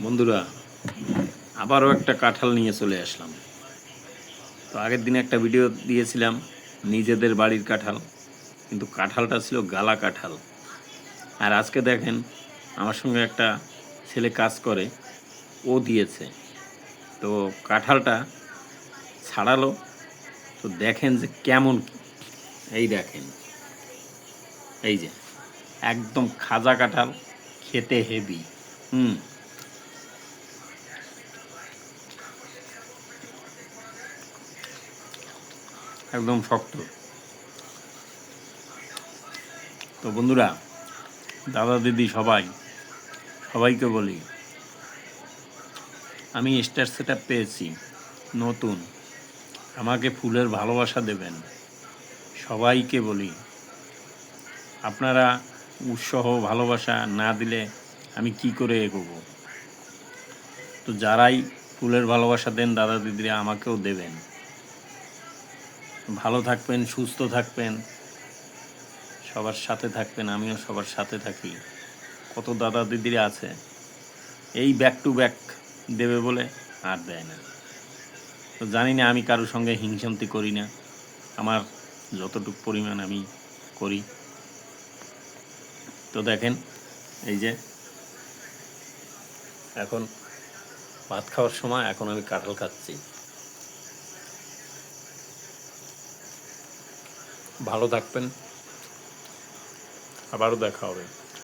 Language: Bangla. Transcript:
বন্ধুরা, আবারও একটা কাঁঠাল নিয়ে চলে আসলাম। তো আগের দিনে একটা ভিডিও দিয়েছিলাম নিজেদের বাড়ির কাঁঠাল, কিন্তু কাঁঠালটা ছিল গালা কাঁঠাল। আর আজকে দেখেন আমার সঙ্গে একটা ছেলে কাজ করে, ও দিয়েছে। তো কাঁঠালটা ছাড়ালো, তো দেখেন যে কেমন। এই দেখেন, এই যে একদম খাজা কাঁঠাল, খেতে হেভি। হুম, একদম শক্ত। তো বন্ধুরা, দাদা দিদি সবাইকে বলি, আমি স্টার সেটআপ পেয়েছি নতুন, আমাকে ফুলের ভালোবাসা দেবেন। সবাইকে বলি, আপনারা উৎসাহ ভালোবাসা না দিলে আমি কি করে এগোবো? তো যারাই ফুলের ভালোবাসা দেন দাদা দিদিরা, আমাকেও দেবেন। ভালো থাকবেন, সুস্থ থাকবেন, সবার সাথে থাকবেন, আমিও সবার সাথে থাকি। কত দাদা দিদিরা আছে এই ব্যাক টু ব্যাক দেবে বলে আর দেয় না। তো জানি না, আমি কারোর সঙ্গে হিংসামতি করি না, আমার যতটুকু পরিমাণ আমি করি। তো দেখেন, এই যে এখন ভাত খাওয়ার সময়, এখন আমি কাঁঠাল খাচ্ছি। ভালো থাকবেন, আবারও দেখা হবে।